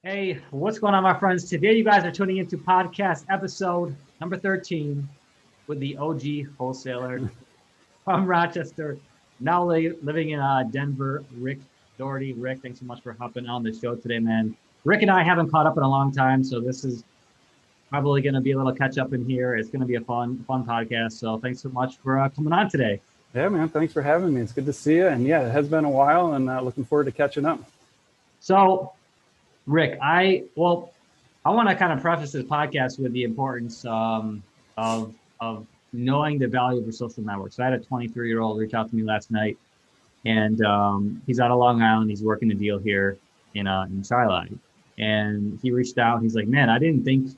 Hey, what's going on, my friends? Today, you guys are tuning into podcast episode number 13 with the OG wholesaler from Rochester, now living in Denver, Rick Doherty. Rick, thanks so much for hopping on the show today, man. Rick and I haven't caught up in a long time, so this is probably going to be a little catch up in here. It's going to be a fun podcast. So thanks so much for coming on today. Yeah, man. Thanks for having me. It's good to see you. And yeah, it has been a while, and looking forward to catching up. So, Rick, I want to kind of preface this podcast with the importance of knowing the value of your social networks. So I had a 23-year-old reach out to me last night, and he's out of Long Island. He's working a deal here in Charlotte, and he reached out. He's like, "Man, I didn't think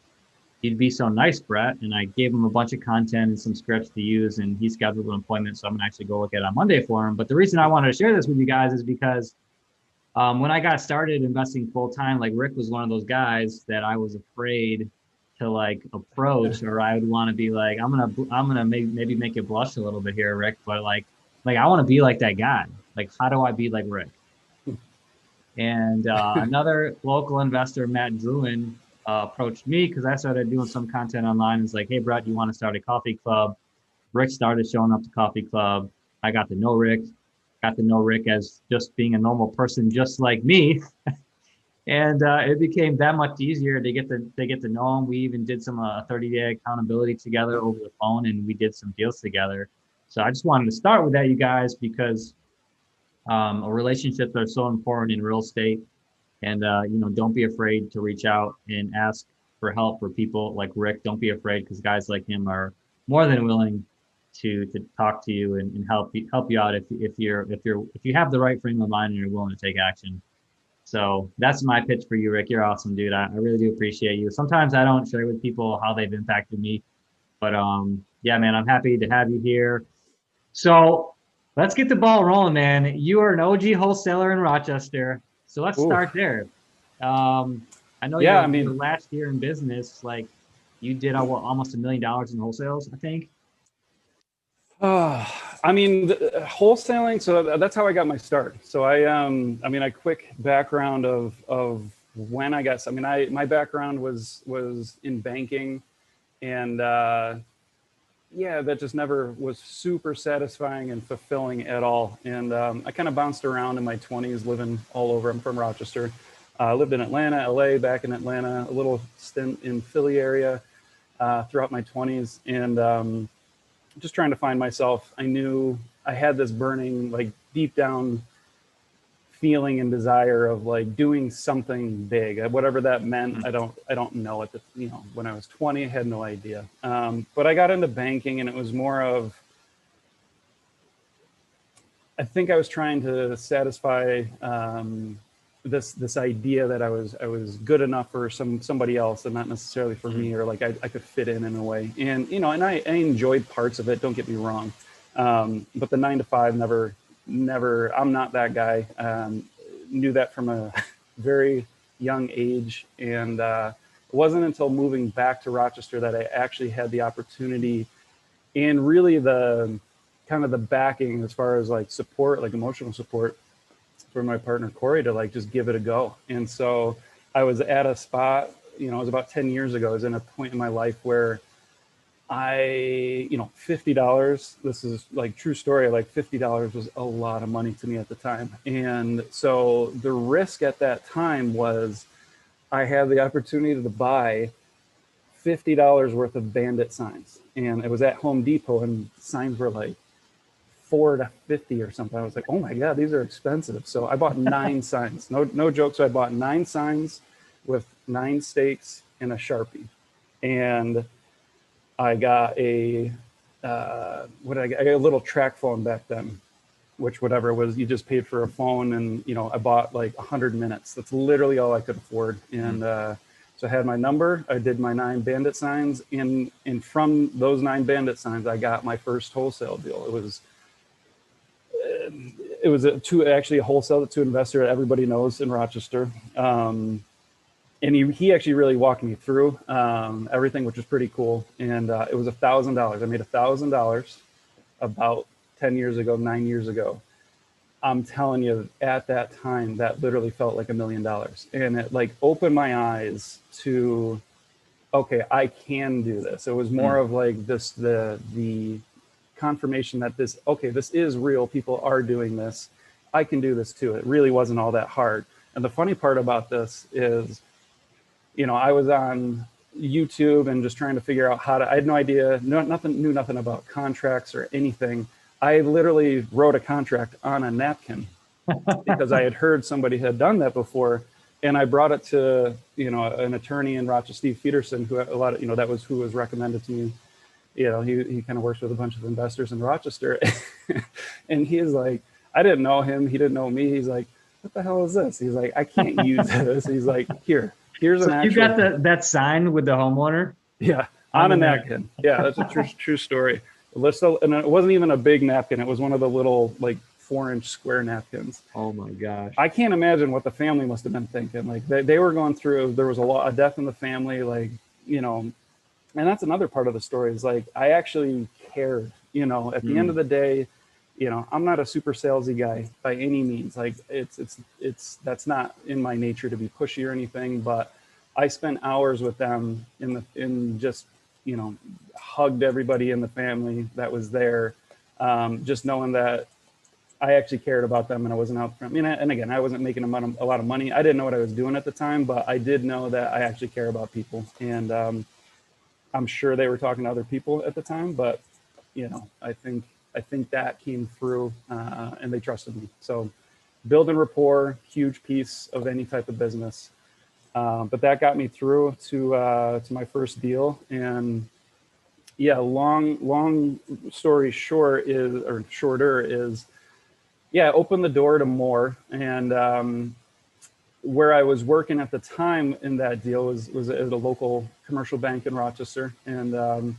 you'd be so nice, Brett." And I gave him a bunch of content and some scripts to use, and he scheduled an appointment. So I'm gonna actually go look at it on Monday for him. But the reason I wanted to share this with you guys is because when I got started investing full time, like Rick was one of those guys that I was afraid to like approach, or I would want to be like, I'm gonna maybe make you blush a little bit here, Rick, but like I want to be like that guy. Like, how do I be like Rick? And another local investor, Matt Druin, approached me because I started doing some content online. It's like, hey, Brett, you want to start a coffee club? Rick started showing up to coffee club. I got to know Rick as just being a normal person, just like me. And it became that much easier to get to know him. We even did some 30-day accountability together over the phone, and we did some deals together. So I just wanted to start with that, you guys, because relationships are so important in real estate. And don't be afraid to reach out and ask for help for people like Rick. Don't be afraid, because guys like him are more than willing to talk to you and help you out if you have the right frame of mind and you're willing to take action. So that's my pitch for you, Rick. You're awesome, dude. I really do appreciate you. Sometimes I don't share with people how they've impacted me, but yeah, man, I'm happy to have you here. So let's get the ball rolling, man. You are an OG wholesaler in Rochester, so let's Ooh, start there. I know yeah. your last year in business, like you did almost $1 million in wholesales, I think. Uh, wholesaling. So that's how I got my start. So a quick background of when I got. My background was in banking, and yeah, that just never was super satisfying and fulfilling at all. And I kind of bounced around in my 20s, living all over. I'm from Rochester. I lived in Atlanta, LA, back in Atlanta, a little stint in Philly area throughout my 20s, and just trying to find myself. I knew I had this burning, like deep down feeling and desire of like doing something big, whatever that meant. I don't know at the, when I was 20, I had no idea. But I got into banking, and it was more of, I think I was trying to satisfy this idea that I was good enough for somebody else and not necessarily for me, or like I could fit in a way. And and I enjoyed parts of it. Don't get me wrong, but the 9 to 5 never. I'm not that guy. Knew that from a very young age, and it wasn't until moving back to Rochester that I actually had the opportunity and really the kind of the backing as far as like support, like emotional support for my partner Corey to like just give it a go. And so I was at a spot, it was about 10 years ago. I was in a point in my life where $50, this is like true story, like $50 was a lot of money to me at the time. And so the risk at that time was I had the opportunity to buy $50 worth of Bandit signs. And it was at Home Depot, and signs were like $4 to $50 or something. I was like, oh my God, these are expensive. So I bought 9 signs. No joke. So I bought 9 signs with 9 stakes and a Sharpie. And I got I got a little track phone back then, which whatever it was, you just paid for a phone, and I bought like 100 minutes. That's literally all I could afford. And so I had my number. I did my 9 Bandit signs, and from those 9 Bandit signs, I got my first wholesale deal. It was actually a wholesale to investor that everybody knows in Rochester. And he actually really walked me through everything, which was pretty cool. And it was $1,000. I made $1,000 about 10 years ago, 9 years ago. I'm telling you, at that time, that literally felt like $1 million. And it like opened my eyes to, okay, I can do this. It was more of like this, the confirmation that this, okay, this is real. People are doing this. I can do this too. It really wasn't all that hard. And the funny part about this is, you know, I was on YouTube and just trying to figure out how to, I had no idea, knew nothing about contracts or anything. I literally wrote a contract on a napkin because I had heard somebody had done that before. And I brought it to, you know, an attorney in Rochester, Steve Peterson, who a lot of, you know, that was who was recommended to me. You know, he kind of works with a bunch of investors in Rochester. And he is like, I didn't know him. He didn't know me. He's like, what the hell is this? He's like, I can't use this. He's like, here's an actual. You got that sign with the homeowner? Yeah, on a napkin. Yeah, that's a true story. And it wasn't even a big napkin. It was one of the little like 4-inch square napkins. Oh my gosh. I can't imagine what the family must have been thinking. Like they were going through, there was a death in the family, like, you know, and that's another part of the story is like, I actually cared, you know, at the end of the day, you know, I'm not a super salesy guy by any means. Like that's not in my nature to be pushy or anything, but I spent hours with them in just, you know, hugged everybody in the family that was there. Just knowing that I actually cared about them and I wasn't out for them. And again, I wasn't making a lot of money. I didn't know what I was doing at the time, but I did know that I actually care about people. And I'm sure they were talking to other people at the time, but you know, I think that came through and they trusted me. So building rapport, huge piece of any type of business. But that got me through to my first deal. And yeah, long story short shorter is, yeah, opened the door to more. And where I was working at the time in that deal was at a local commercial bank in Rochester. And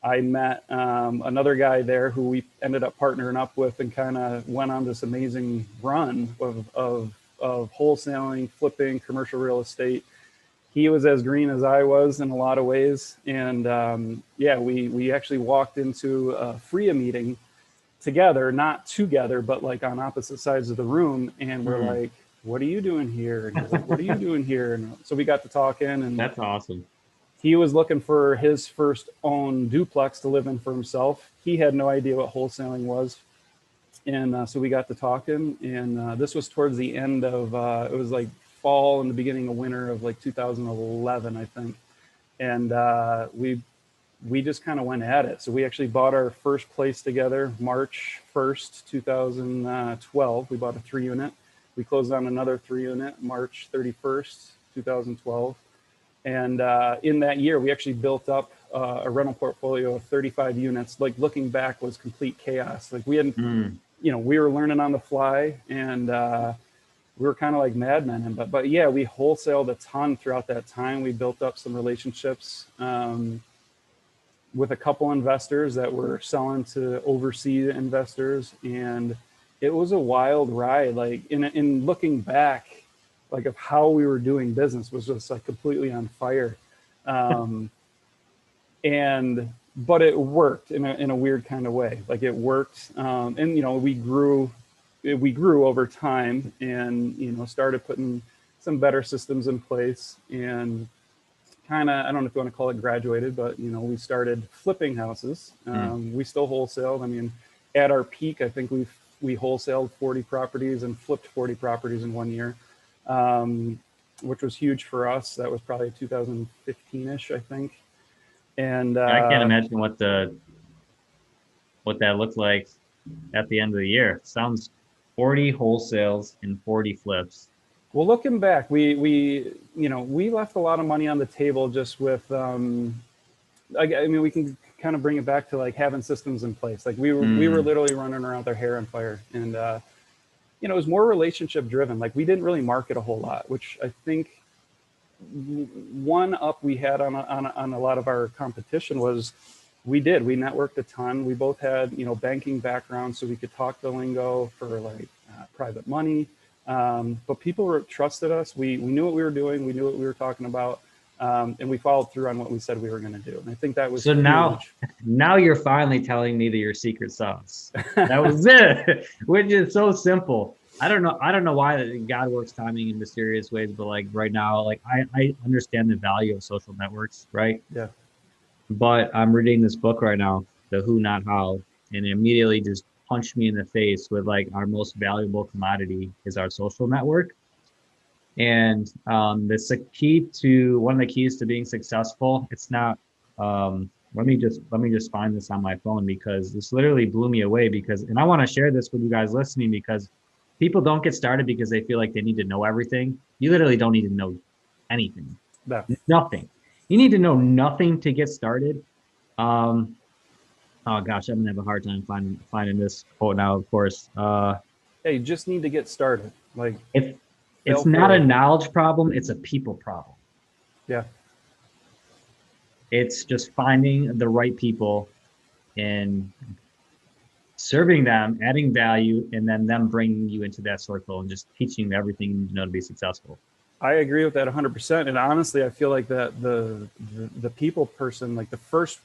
I met another guy there who we ended up partnering up with and kind of went on this amazing run of wholesaling, flipping, commercial real estate. He was as green as I was in a lot of ways. And yeah, we actually walked into a FRIA meeting together, not together, but like on opposite sides of the room. And we're like, what are you doing here? And he's like, what are you doing here? And so we got to talking. And that's awesome. He was looking for his first own duplex to live in for himself. He had no idea what wholesaling was. And so we got to talking, and this was towards the end of, it was like fall and the beginning of winter of like 2011, I think. And we just kind of went at it. So we actually bought our first place together, March 1st, 2012. We bought a 3-unit. We closed on another 3-unit, March 31st, 2012. And in that year, we actually built up a rental portfolio of 35 units. Like looking back was complete chaos. Like we hadn't, you know, we were learning on the fly, and we were kind of like madmen. But yeah, we wholesaled a ton throughout that time. We built up some relationships with a couple investors that were selling to overseas investors. And it was a wild ride. Like in looking back, like of how we were doing business was just like completely on fire. But it worked in a weird kind of way. Like it worked. And, you know, we grew over time, and, you know, started putting some better systems in place, and kind of, I don't know if you want to call it graduated, but, you know, we started flipping houses. We still wholesaled. I mean, at our peak, I think we wholesaled 40 properties and flipped 40 properties in 1 year. Which was huge for us. That was probably 2015-ish, I think. And I can't imagine what that looked like at the end of the year. Sounds 40 wholesales and 40 flips. Well, looking back, we left a lot of money on the table just with, I mean, we can kind of bring it back to like having systems in place. Like we were literally running around with our hair on fire, and you know, it was more relationship driven. Like we didn't really market a whole lot, which I think one up we had on a lot of our competition was we networked a ton. We both had, you know, banking backgrounds, so we could talk the lingo for like private money. But people trusted us. We knew what we were doing. We knew what we were talking about. And we followed through on what we said we were going to do. And I think that was so huge. now you're finally telling me that your secret sauce. That was it, which is so simple. I don't know why God works timing in mysterious ways, but like right now, like I understand the value of social networks, right? Yeah. But I'm reading this book right now, The Who Not How, and it immediately just punched me in the face with like our most valuable commodity is our social network. And that's the key to one of the keys to being successful. It's not let me just find this on my phone because this literally blew me away because and I want to share this with you guys listening because people don't get started because they feel like they need to know everything. You literally don't need to know anything. Yeah. Nothing. You need to know nothing to get started. Um, oh gosh, I'm gonna have a hard time finding this quote now, of course. Yeah, you just need to get started. Like, If fail it's not a forward. knowledge problem, it's a people problem. Yeah. It's just finding the right people and serving them, adding value, and then them bringing you into that circle and just teaching you everything you need to know to be successful. I agree with that 100%. And honestly, I feel like that the people person, like the first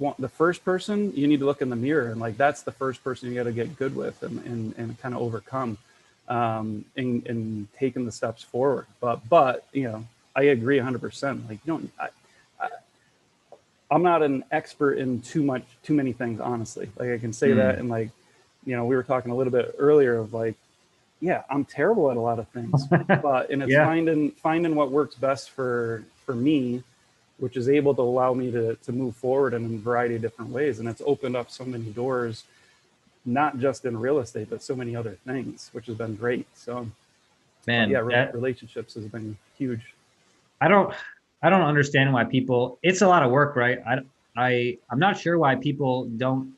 person, you need to look in the mirror and like that's the first person you got to get good with and kind of overcome, and taking the steps forward. But I agree 100%. Like I'm not an expert in too many things, honestly. Like I can say that, and like we were talking a little bit earlier of like, yeah, I'm terrible at a lot of things, but and it's Yeah. finding what works best for me, which is able to allow me to move forward in a variety of different ways, and it's opened up so many doors, not just in real estate, but so many other things, which has been great. So, Man, yeah, that relationships has been huge. I don't I don't understand why people it's a lot of work, right? I'm not sure why people don't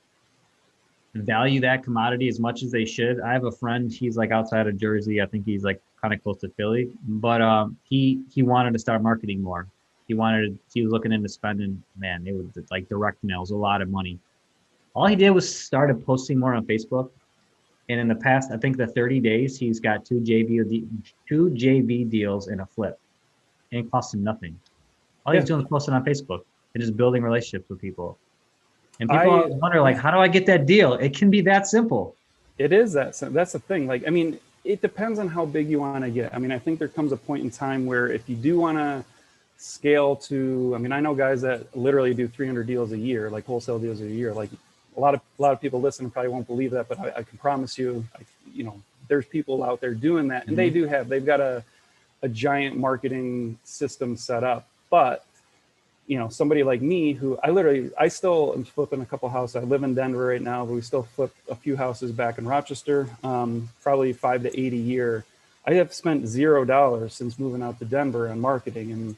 value that commodity as much as they should. I have a friend, he's like outside of Jersey. I think he's like kind of close to Philly, but he wanted to start marketing more. He was looking into spending, man, it was like direct mails, a lot of money. All he did was started posting more on Facebook. And in the past, I think the 30 days, he's got two JV deals in a flip. And it costs him nothing. All he's Yeah, doing is posting on Facebook and just building relationships with people. And people I always wonder, like, yeah. how do I get that deal? It can be that simple. It is that's the thing. Like, I mean, it depends on how big you want to get. I mean, I think there comes a point in time where if you do want to scale to, I mean, I know guys that literally do 300 deals a year, like wholesale deals a year. Like a lot of people listening probably won't believe that, but I can promise you, there's people out there doing that, and they've got a giant marketing system set up. But somebody like me who I still am flipping a couple houses. I live in Denver right now, but we still flip a few houses back in Rochester, probably 5 to 8 a year. I have spent $0 since moving out to Denver on marketing. And,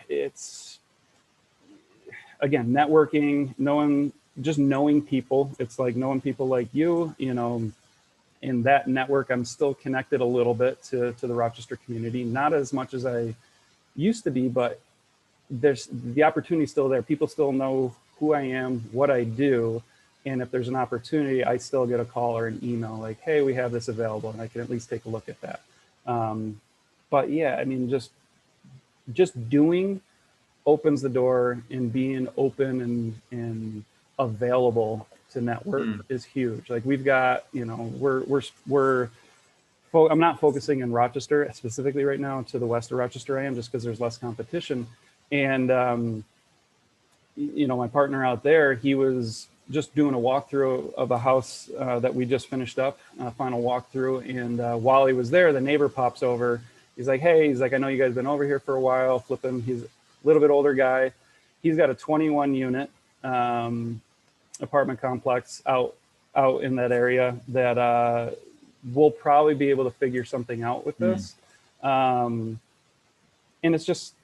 it's again, networking, knowing people. It's like knowing people like you, in that network. I'm still connected a little bit to the Rochester community, not as much as I used to be, but there's the opportunity still there. People still know who I am, what I do. And if there's an opportunity, I still get a call or an email like, hey, we have this available, and I can at least take a look at that. But yeah, I mean, just doing opens the door, and being open and available to network is huge. Like we've got, I'm not focusing in Rochester specifically right now. To the west of Rochester I am, just because there's less competition. And my partner out there, he was just doing a walkthrough of a house that we just finished up, final walkthrough. And while he was there, the neighbor pops over. He's like, hey, I know you guys been over here for a while, flipping. He's a little bit older guy. He's got a 21 unit apartment complex out in that area that we'll probably be able to figure something out with this. And it's just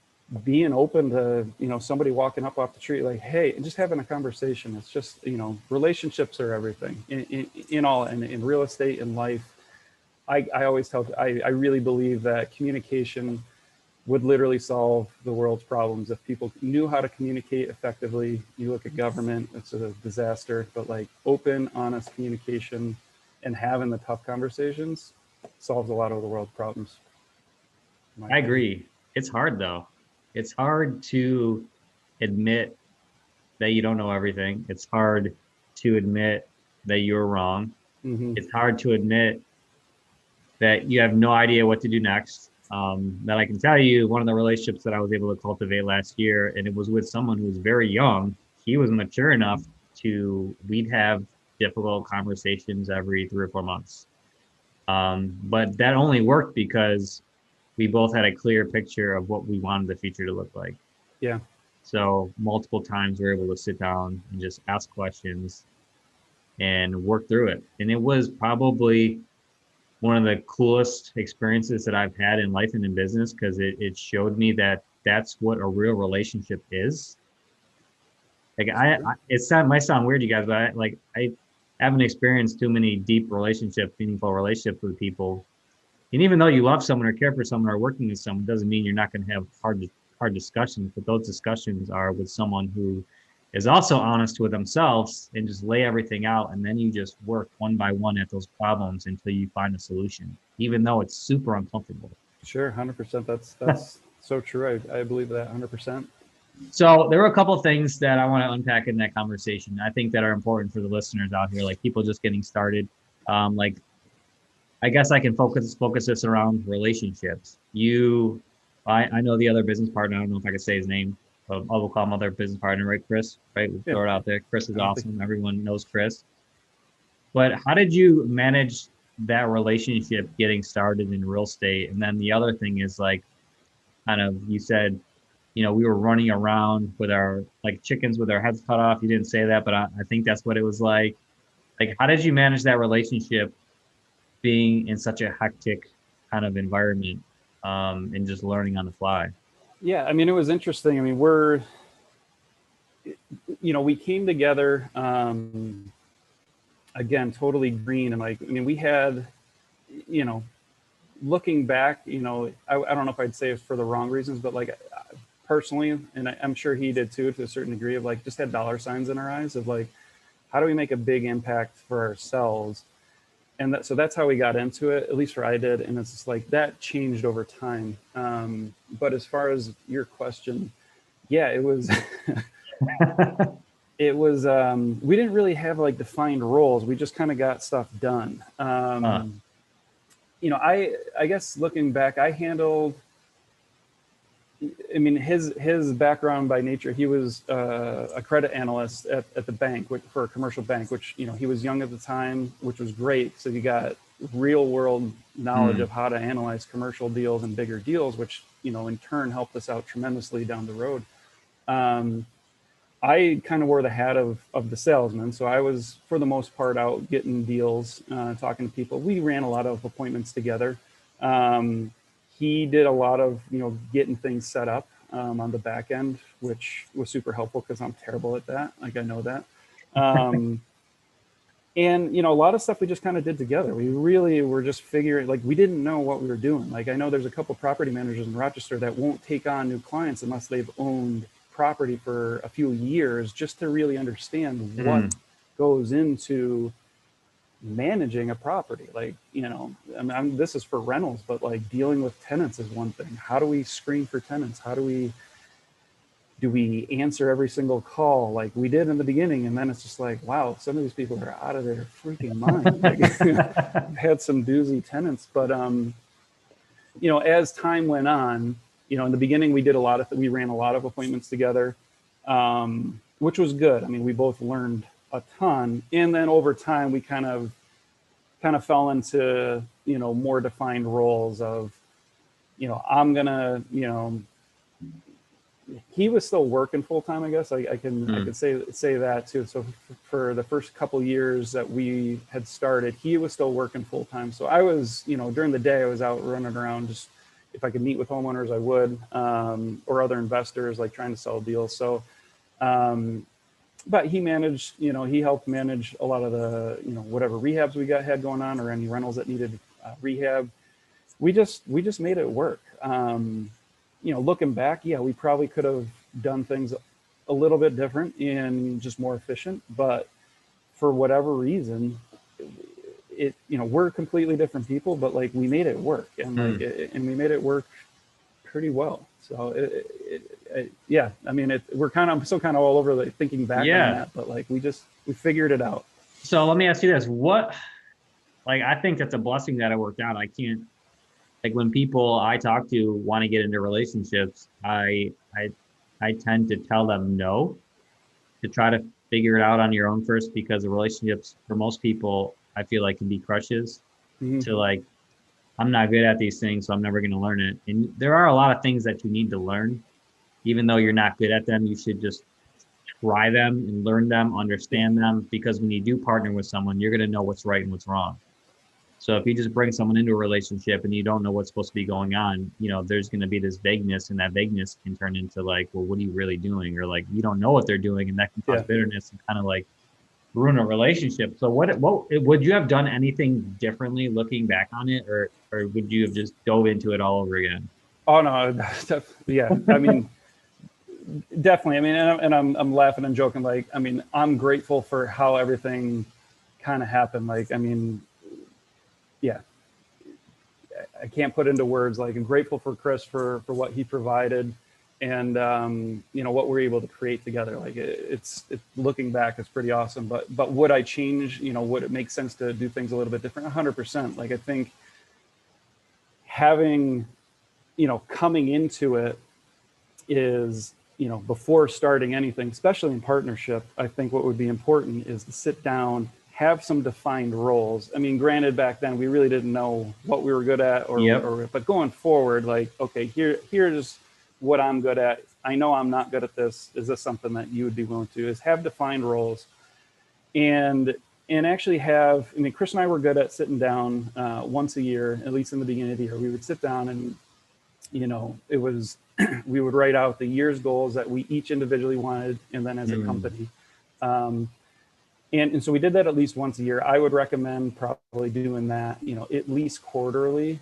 being open to, somebody walking up off the street, like, hey, and just having a conversation. It's just, relationships are everything in real estate and life. I always tell, I really believe that communication would literally solve the world's problems. If people knew how to communicate effectively. You look at government, it's a disaster, but like open, honest communication and having the tough conversations solves a lot of the world's problems. I agree. It's hard though. It's hard to admit that you don't know everything. It's hard to admit that you're wrong. Hmm. It's hard to admit that you have no idea what to do next. That I can tell you, one of the relationships that I was able to cultivate last year, and it was with someone who was very young. He was mature enough we'd have difficult conversations every 3 or 4 months. But that only worked because we both had a clear picture of what we wanted the future to look like. Yeah. So multiple times we were able to sit down and just ask questions and work through it. And it was probably one of the coolest experiences that I've had in life and in business because it showed me that that's what a real relationship is. Like might sound weird, you guys, but I haven't experienced too many deep relationships, meaningful relationships with people. And even though you love someone or care for someone or working with someone, doesn't mean you're not going to have hard discussions. But those discussions are with someone who is also honest with themselves and just lay everything out, and then you just work one by one at those problems until you find a solution, even though it's super uncomfortable. Sure. 100%. That's so true. I believe that 100%. So there were a couple of things that I want to unpack in that conversation. I think that are important for the listeners out here, like people just getting started. Like I guess I can focus this around relationships. I know the other business partner. I don't know if I could say his name. But I will call him other business partner, right, Chris? Right, we'll Yeah. throw it out there. Chris is I don't think awesome. Everyone knows Chris. But how did you manage that relationship getting started in real estate? And then the other thing is like, kind of, you said, we were running around with our like chickens with our heads cut off. You didn't say that, but I think that's what it was like. Like, how did you manage that relationship being in such a hectic kind of environment, and just learning on the fly? Yeah, I mean, it was interesting. I mean, we came together, again, totally green. And like, I mean, we had, you know, looking back, I don't know if I'd say it's for the wrong reasons, but like personally, and I'm sure he did too, to a certain degree, of like just had dollar signs in our eyes of like, how do we make a big impact for ourselves? And so that's how we got into it, at least for I did. And it's just like that changed over time. But as far as your question, yeah, it was, we didn't really have like defined roles. We just kind of got stuff done. I guess looking back, his background by nature, he was a credit analyst at the bank for a commercial bank, which, he was young at the time, which was great. So you got real world knowledge of how to analyze commercial deals and bigger deals, which, in turn helped us out tremendously down the road. I kind of wore the hat of the salesman. So I was, for the most part, out getting deals, talking to people. We ran a lot of appointments together. He did a lot of, getting things set up on the back end, which was super helpful because I'm terrible at that. Like, I know that. And, a lot of stuff we just kind of did together. We really were just figuring, like, we didn't know what we were doing. Like, I know there's a couple property managers in Rochester that won't take on new clients unless they've owned property for a few years, just to really understand what goes into managing a property. Like, this is for rentals, but like dealing with tenants is one thing. How do we screen for tenants? Do we answer every single call like we did in the beginning? And then it's just like, wow, some of these people are out of their freaking mind. Like, had some doozy tenants, but as time went on, in the beginning we ran a lot of appointments together, which was good. I mean, we both learned a ton, and then over time we kind of fell into, more defined roles of, I'm gonna, he was still working full time, I guess. I could say that too. So for the first couple of years that we had started, he was still working full time. So I was, during the day I was out running around, just if I could meet with homeowners, I would, or other investors, like trying to sell deals. So, but he managed, he helped manage a lot of the, whatever rehabs we had going on, or any rentals that needed rehab. We just made it work. Looking back, yeah, we probably could have done things a little bit different and just more efficient, but for whatever reason, we're completely different people, but like we made it work, and and we made it work pretty well. So yeah, I mean, I'm still kind of all over like thinking back on that, but like we figured it out. So let me ask you this: I think that's a blessing that it worked out. I can't, like, when people I talk to want to get into relationships, I tend to tell them no, to try to figure it out on your own first, because the relationships for most people, I feel like, can be crutches to, like, I'm not good at these things, so I'm never going to learn it. And there are a lot of things that you need to learn, even though you're not good at them. You should just try them and learn them, understand them, because when you do partner with someone, you're going to know what's right and what's wrong. So if you just bring someone into a relationship and you don't know what's supposed to be going on, there's going to be this vagueness, and that vagueness can turn into like, well, what are you really doing? Or like, you don't know what they're doing, and that can cause bitterness and kind of like ruin a relationship. So what would you have done anything differently looking back on it, or would you have just dove into it all over again? Oh no, yeah. I mean, definitely. I mean, and I'm laughing and joking. Like, I mean, I'm grateful for how everything kind of happened. Like, I mean, yeah, I can't put into words. Like, I'm grateful for Chris for what he provided, and what we're able to create together. Like, it's looking back, it's pretty awesome. But would I change? Would it make sense to do things a little bit different? 100%. Like, I think having, coming into it is, before starting anything, especially in partnership, I think what would be important is to sit down, have some defined roles. I mean, granted, back then we really didn't know what we were good at, but going forward, like, okay, here's what I'm good at. I know I'm not good at this. Is this something that you would be willing to do? Is have defined roles, and actually have. I mean, Chris and I were good at sitting down once a year, at least in the beginning of the year. We would sit down and, it was we would write out the year's goals that we each individually wanted, and then as a company. And so we did that at least once a year. I would recommend probably doing that, at least quarterly,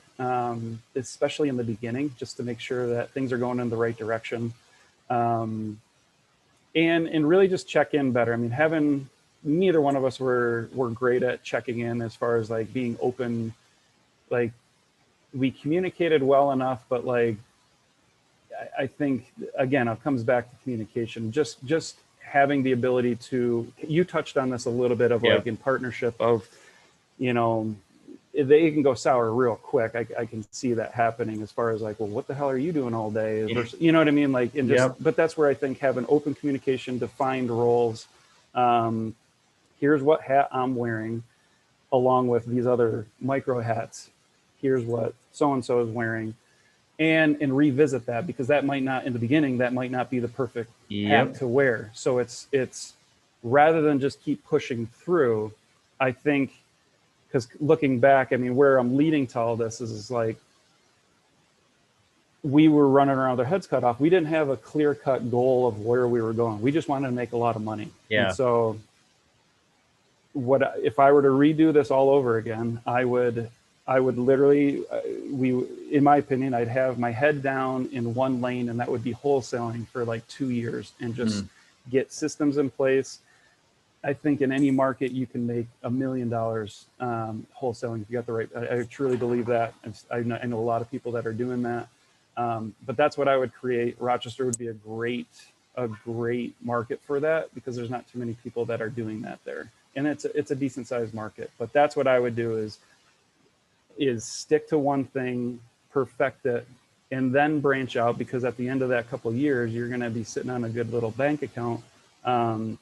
especially in the beginning, just to make sure that things are going in the right direction. And really just check in better. I mean, neither one of us were great at checking in as far as like being open. Like, we communicated well enough, but like, I think, again, it comes back to communication. Just having the ability to, you touched on this a little bit of like in partnership of, they can go sour real quick. I can see that happening as far as like, well, what the hell are you doing all day? Versus, you know what I mean? Like, and just, but that's where I think having open communication, defined roles. Here's what hat I'm wearing, along with these other micro hats. Here's what so-and-so is wearing. And revisit that, because that might not, in the beginning, that might not be the perfect hat to wear. So it's rather than just keep pushing through, I think, because looking back, I mean, where I'm leading to all this is like, we were running around with our heads cut off. We didn't have a clear-cut goal of where we were going. We just wanted to make a lot of money. Yeah. And so if I were to redo this all over again, I would literally, in my opinion, I'd have my head down in one lane, and that would be wholesaling for like 2 years, and just get systems in place. I think in any market you can make $1 million wholesaling if you got the right. I truly believe that. I know a lot of people that are doing that, but that's what I would create. Rochester would be a great market for that, because there's not too many people that are doing that there, and it's a decent sized market. But that's what I would do is stick to one thing, perfect it, and then branch out, because at the end of that couple of years, you're going to be sitting on a good little bank account. And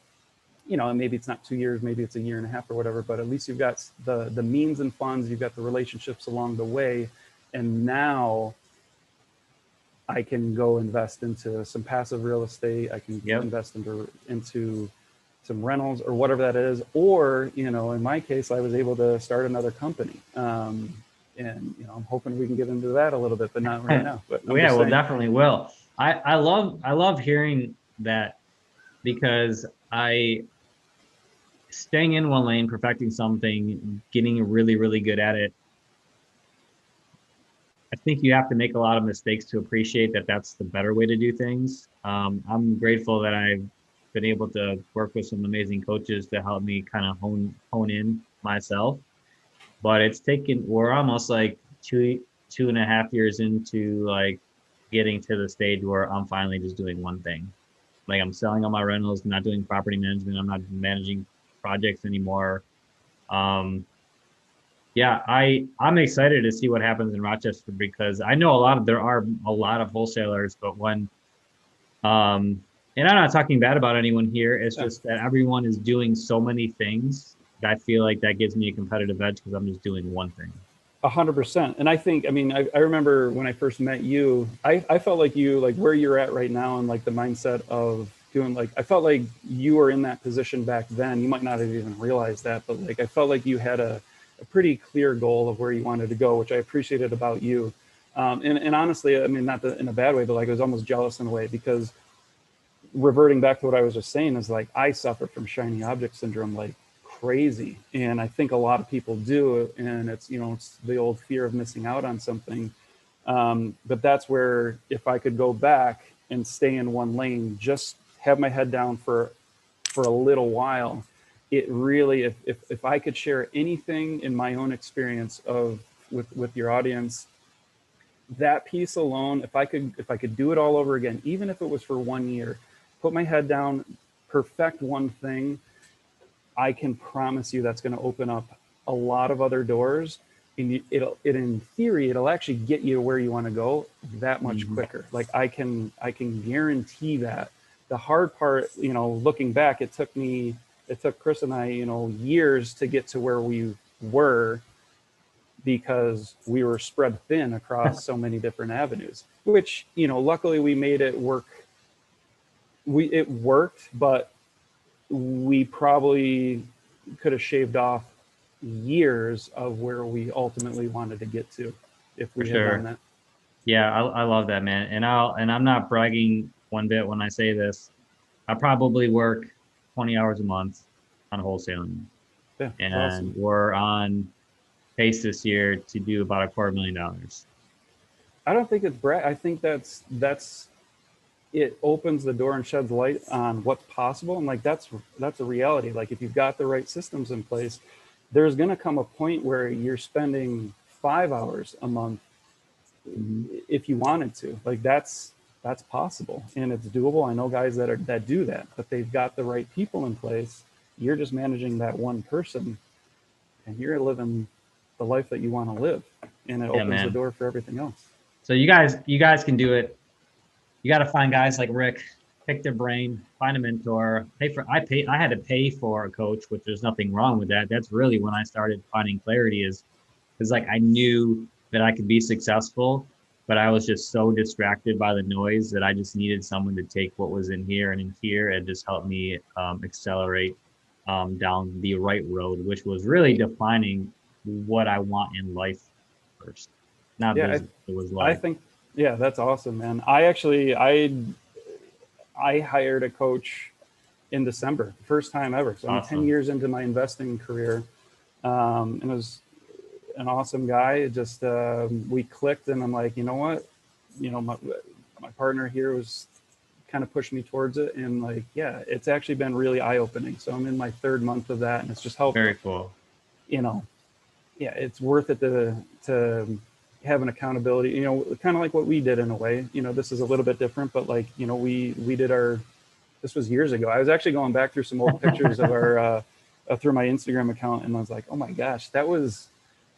maybe it's not 2 years, maybe it's a year and a half or whatever, but at least you've got the means and funds, you've got the relationships along the way. And now I can go invest into some passive real estate. I can invest into some rentals or whatever that is. Or, in my case, I was able to start another company. And I'm hoping we can get into that a little bit, but not right now. But we'll definitely will. I love hearing that, because staying in one lane, perfecting something, getting really, really good at it. I think you have to make a lot of mistakes to appreciate that that's the better way to do things. I'm grateful that I've been able to work with some amazing coaches to help me kind of hone in myself. But we're almost like 2.5 years into like getting to the stage where I'm finally just doing one thing. Like I'm selling all my rentals, not doing property management. I'm not managing projects anymore. Um, yeah, I'm excited to see what happens in Rochester because I know there are a lot of wholesalers, but um, and I'm not talking bad about anyone here. It's Yeah. just that everyone is doing so many things that I feel like that gives me a competitive edge because I'm just doing one thing. 100%. And I think, I mean, I remember when I first met you, I felt like you, like where you're at right now and like the mindset of doing like, I felt like you were in that position back then. You might not have even realized that, but like, I felt like you had a pretty clear goal of where you wanted to go, which I appreciated about you. And honestly, I mean, not in a bad way, but like I was almost jealous in a way because reverting back to what I was just saying is like I suffer from shiny object syndrome like crazy, and I think a lot of people do, and it's it's the old fear of missing out on something. But that's where if I could go back and stay in one lane, just have my head down for a little while, it really if I could share anything in my own experience of with your audience, that piece alone, if I could do it all over again, even if it was for 1 year, put my head down, perfect one thing, I can promise you that's going to open up a lot of other doors. And in theory, it'll actually get you to where you want to go that much quicker. Like I can guarantee that. The hard part, looking back, it took Chris and I, years to get to where we were because we were spread thin across so many different avenues, which, luckily we made it work. It worked, but we probably could have shaved off years of where we ultimately wanted to get to if For we had done sure. that. Yeah, I love that, man. And I'm not bragging one bit when I say this. I probably work 20 hours a month on wholesaling, Yeah, it's and awesome. we're on pace this year to do about $250,000. I don't think it's Brett. I think that's it opens the door and sheds light on what's possible, and like that's a reality. Like if you've got the right systems in place, there's going to come a point where you're spending 5 hours a month Mhm. if you wanted to. Like that's possible and it's doable. I know guys that do that, but they've got the right people in place. You're just managing that one person, and you're living the life that you want to live, and it Yeah, opens the man. door for everything else. So you guys can do it. You got to find guys like Rick, pick their brain, find a mentor, I had to pay for a coach, which there's nothing wrong with that. That's really when I started finding clarity is like I knew that I could be successful, but I was just so distracted by the noise that I just needed someone to take what was in here and in here and just help me accelerate down the right road, which was really defining what I want in life first, not Yeah, business. It was I life. think, yeah, that's awesome, man. I hired a coach in December, first time ever. So I'm 10 Awesome. years into my investing career, and it was an awesome guy. It just we clicked, and I'm like, you know what, my partner here was kind of pushed me towards it, and like, yeah, it's actually been really eye opening. So I'm in my third month of that, and it's just helped. Very cool. You know, yeah, it's worth it to have an accountability. Kind of like what we did in a way. This is a little bit different, but like we did our. This was years ago. I was actually going back through some old pictures of our through my Instagram account, and I was like, oh my gosh, that was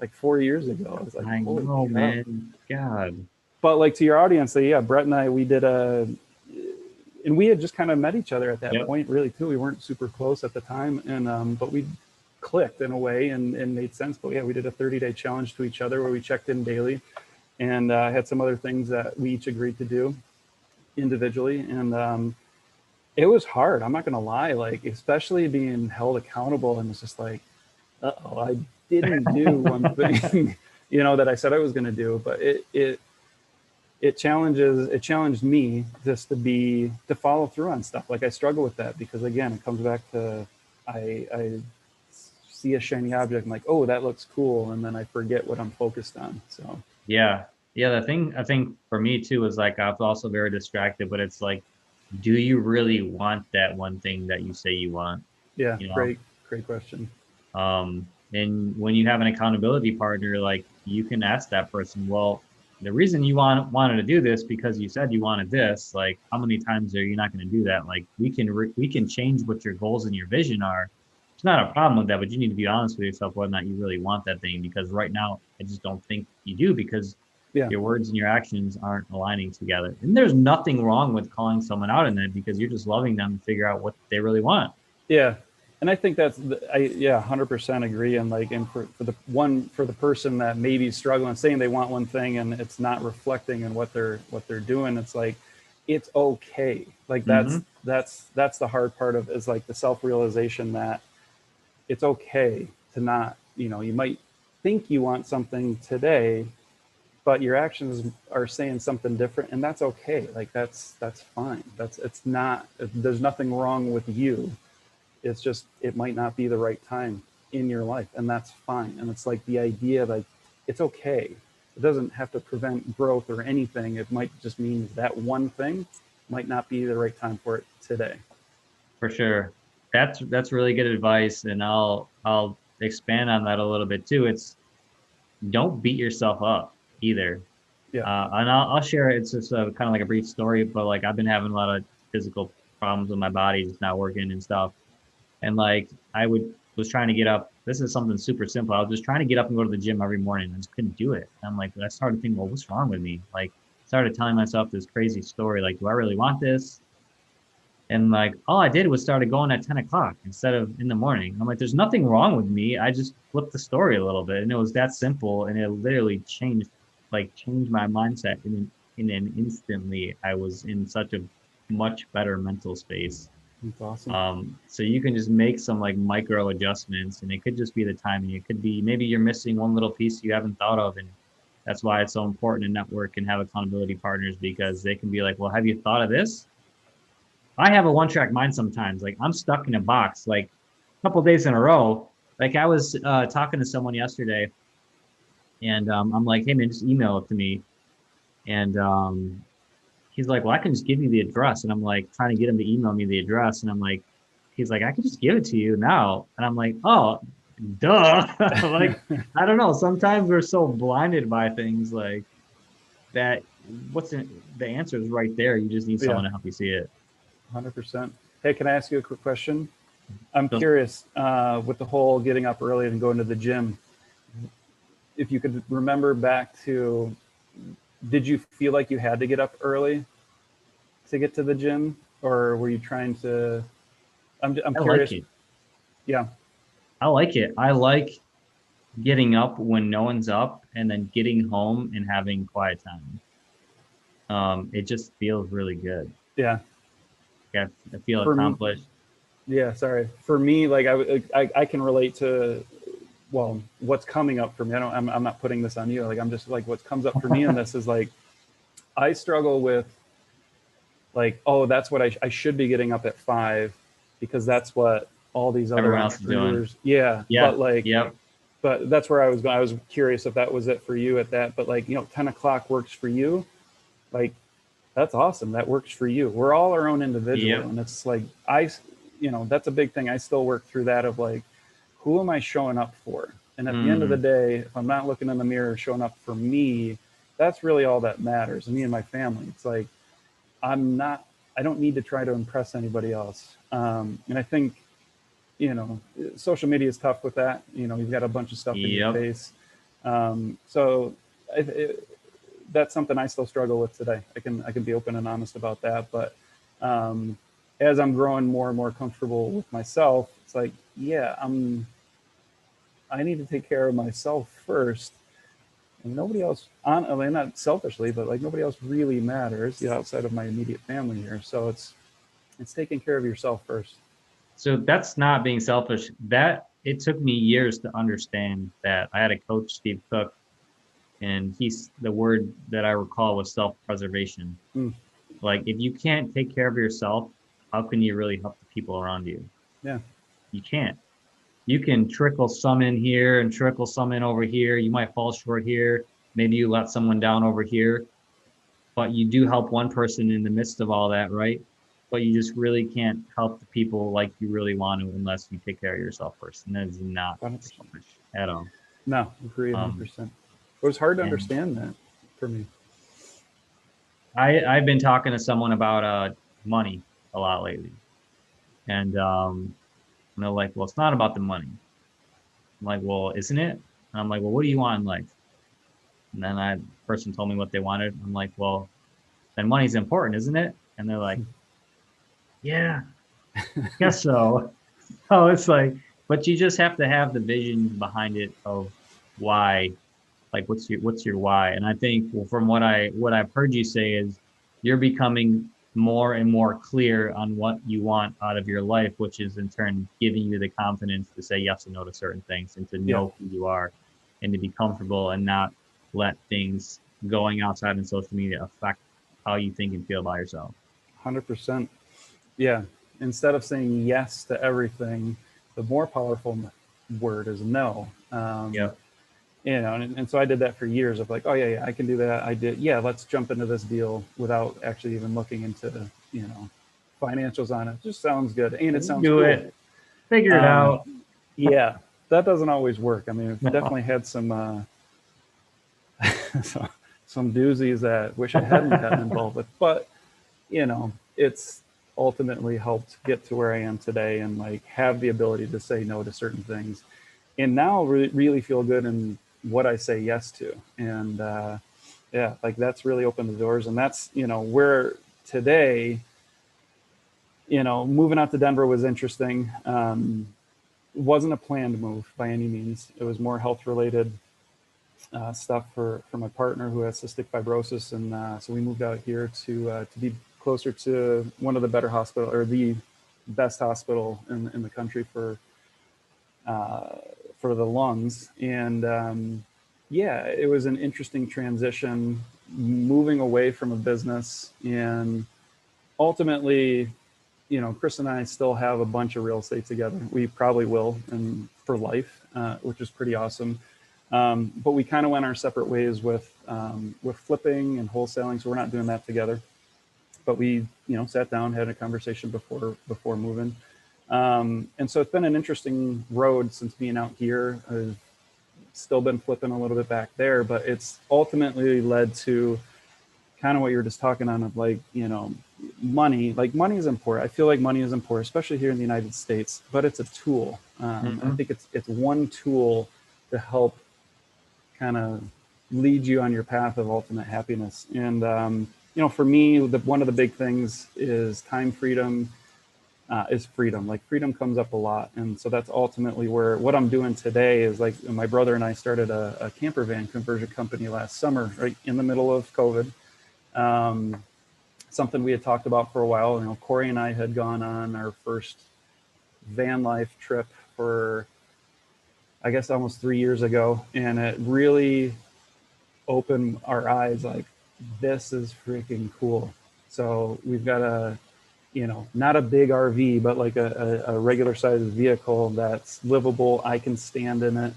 like 4 years ago. I was like, I holy know, cow. man. God. But like to your audience, so yeah, Brett and I, we did and we had just kind of met each other at that Yep. point, really too. We weren't super close at the time, and but we clicked in a way and made sense. But yeah, we did a 30-day challenge to each other where we checked in daily, and had some other things that we each agreed to do individually, and it was hard. I'm not gonna lie, like especially being held accountable, and it's just like, oh, I didn't do one thing, that I said I was gonna do, but it challenged me just to follow through on stuff. Like I struggle with that because again, it comes back to I see a shiny object, I'm like, oh, that looks cool, and then I forget what I'm focused on. So Yeah. Yeah. The thing I think for me too is like I was also very distracted, but it's like, do you really want that one thing that you say you want? yeah, You know? great question. And when you have an accountability partner, like you can ask that person, well, the reason you wanted to do this because you said you wanted this. Like, how many times are you not going to do that? Like, we can change what your goals and your vision are. It's not a problem with that, but you need to be honest with yourself whether or not you really want that thing. Because right now, I just don't think you do because Yeah. your words and your actions aren't aligning together. And there's nothing wrong with calling someone out in that because you're just loving them to figure out what they really want. Yeah. And I think yeah, 100% agree. And like, and for the person that maybe is struggling, saying they want one thing and it's not reflecting in what they're doing, it's like, it's okay. Like that's the hard part of, is like the self-realization that it's okay to not, you might think you want something today, but your actions are saying something different, and that's okay. Like that's fine. There's nothing wrong with you. It's just, it might not be the right time in your life, and that's fine. And it's like the idea, like, it's okay. It doesn't have to prevent growth or anything. It might just mean that one thing might not be the right time for it today. For sure. That's really good advice, and I'll expand on that a little bit too. It's don't beat yourself up either. Yeah. And I'll share it. It's just kind of like a brief story, but like I've been having a lot of physical problems with my body, just not working and stuff. And like was trying to get up. This is something super simple. I was just trying to get up and go to the gym every morning. I just couldn't do it. And I'm like, I started thinking, well, what's wrong with me? Like, started telling myself this crazy story. Like, do I really want this? And like, all I did was started going at 10 o'clock instead of in the morning. I'm like, there's nothing wrong with me. I just flipped the story a little bit, and it was that simple. And it literally changed my mindset. And then instantly, I was in such a much better mental space. That's awesome. So you can just make some like micro adjustments, and it could just be the timing. It could be maybe you're missing one little piece you haven't thought of, and that's why it's so important to network and have accountability partners, because they can be like, well, have you thought of this? I have a one-track mind sometimes. Like, I'm stuck in a box like a couple days in a row. Like, I was talking to someone yesterday, and I'm like, hey man, just email it to me. And he's like, well, I can just give you the address. And I'm like trying to get him to email me the address. And I'm like, he's like, I can just give it to you now. And I'm like, oh, duh. Like, I don't know. Sometimes we're so blinded by things like that. The answer is right there. You just need someone to help you see it. 100%. Hey, can I ask you a quick question? I'm curious, with the whole getting up early and going to the gym, if you could remember back to, did you feel like you had to get up early to get to the gym, or were you trying to, I'm curious. Like it. Yeah. I like it. I like getting up when no one's up and then getting home and having quiet time. It just feels really good. Yeah. I feel accomplished. Yeah, sorry. For me, like I can relate to, well, what's coming up for me. I'm not putting this on you. Like, I'm just like, what comes up for me in this is like, I struggle with like, oh, that's what I should be getting up at 5 because that's what all these other entrepreneurs. Yeah. But like, but that's where I was going. I was curious if that was it for you at that, but like, 10 o'clock works for you. Like, that's awesome. That works for you. We're all our own individual. And it's like, that's a big thing. I still work through that of like, who am I showing up for? And at the end of the day, if I'm not looking in the mirror, showing up for me, that's really all that matters. Me and my family. It's like, I don't need to try to impress anybody else. And I think, social media is tough with that. You've got a bunch of stuff in your face. So that's something I still struggle with today. I can be open and honest about that. But as I'm growing more and more comfortable with myself, it's like, I need to take care of myself first. And nobody else, not selfishly, but like nobody else really matters outside of my immediate family here. So it's taking care of yourself first. So that's not being selfish. It took me years to understand that. I had a coach, Steve Cook, and the word that I recall was self-preservation. Like, if you can't take care of yourself, how can you really help the people around you? Yeah. You can't. You can trickle some in here and trickle some in over here. You might fall short here. Maybe you let someone down over here, but you do help one person in the midst of all that, right? But you just really can't help the people like you really want to unless you take care of yourself first. And that is not selfish at all. No, agree 100%. It was hard to understand that for me. I've been talking to someone about money a lot lately, and they're like, well, it's not about the money. I'm like, well, isn't it? And I'm like, well, what do you want in life? And then I person told me what they wanted. I'm like, well, then money's important, isn't it? And they're like, yeah, guess so. So it's like, but you just have to have the vision behind it of why, like what's your why? And I think, well, from what I've heard you say is you're becoming more and more clear on what you want out of your life, which is in turn giving you the confidence to say yes and no to certain things and to Yeah, know who you are and to be comfortable and not let things going outside in social media affect how you think and feel about yourself. 100%. Yeah. Instead of saying yes to everything, the more powerful word is no. Yeah. And so I did that for years of like, oh yeah, I can do that. I did. Yeah. Let's jump into this deal without actually even looking into, financials on it. Just sounds good. And it sounds Do cool. it. Figure it Um, out. yeah, that doesn't always work. I mean, I've definitely had some, some doozies that wish I hadn't gotten involved with, but it's ultimately helped get to where I am today and like have the ability to say no to certain things. And now really feel good in what I say yes to. And yeah, like that's really opened the doors. And that's, where today, moving out to Denver was interesting. Wasn't a planned move by any means. It was more health related stuff for my partner who has cystic fibrosis. And so we moved out here to be closer to one of the better hospital or the best hospital in the country for the lungs. And yeah, it was an interesting transition, moving away from a business. And ultimately, Chris and I still have a bunch of real estate together. We probably will, and for life, which is pretty awesome. But we kind of went our separate ways with flipping and wholesaling, so we're not doing that together. But we, sat down, had a conversation before moving. And so it's been an interesting road since being out here. I've still been flipping a little bit back there, but it's ultimately led to kind of what you're just talking on of like, money. Like money is important. I feel like money is important, especially here in the United States, but it's a tool. I think it's one tool to help kind of lead you on your path of ultimate happiness. And, for me, one of the big things is time freedom. Is freedom. Like freedom comes up a lot. And so that's ultimately where what I'm doing today is like my brother and I started a campervan conversion company last summer, right in the middle of COVID. Something we had talked about for a while. Corey and I had gone on our first van life trip for, I guess, almost 3 years ago. And it really opened our eyes like, this is freaking cool. So we've got not a big RV, but like a regular sized vehicle that's livable. I can stand in it.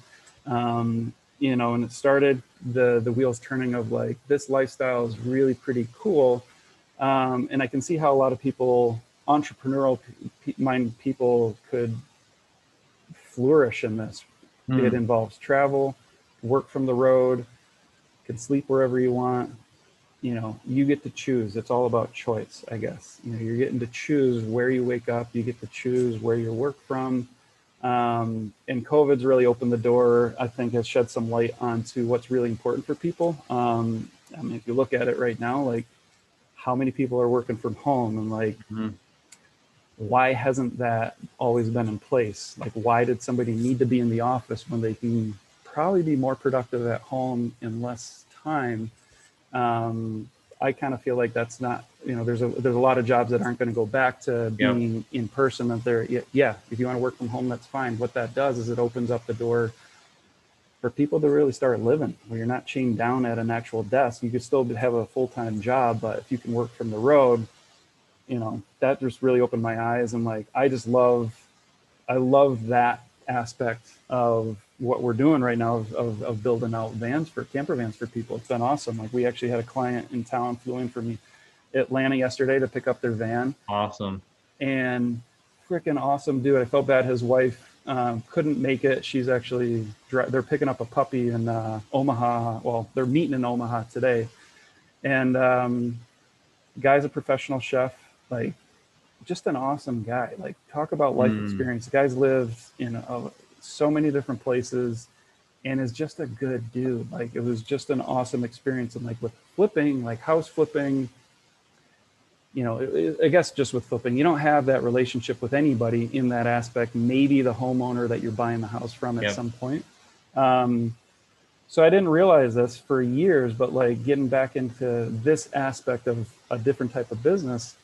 And it started the wheels turning of like, this lifestyle is really pretty cool. And I can see how a lot of people, entrepreneurial mind people could flourish in this. It involves travel, work from the road, can sleep wherever you want. You get to choose. It's all about choice, I guess. You're getting to choose where you wake up. You get to choose where you work from. And COVID's really opened the door, I think has shed some light onto what's really important for people. If you look at it right now, like how many people are working from home and like, why hasn't that always been in place? Like, why did somebody need to be in the office when they can probably be more productive at home in less time? I kind of feel like that's not, there's a lot of jobs that aren't going to go back to being in person. That they're, yeah, if you want to work from home, that's fine. What that does is it opens up the door for people to really start living, where you're not chained down at an actual desk. You could still have a full-time job, but if you can work from the road, that just really opened my eyes. And like, I love that aspect of what we're doing right now of building out camper vans for people. It's been awesome. Like we actually had a client in town flew in from Atlanta yesterday to pick up their van. Awesome. And freaking awesome dude. I felt bad. His wife couldn't make it. She's actually, they're picking up a puppy in Omaha. Well, they're meeting in Omaha today. And guy's a professional chef, like just an awesome guy. Like talk about life experience. The guy's lived in so many different places and is just a good dude. Like it was just an awesome experience. And like with flipping, like house flipping, you know, I guess just with flipping, you don't have that relationship with anybody in that aspect. Maybe the homeowner that you're buying the house from at some point. So I didn't realize this for years, but like getting back into this aspect of a different type of business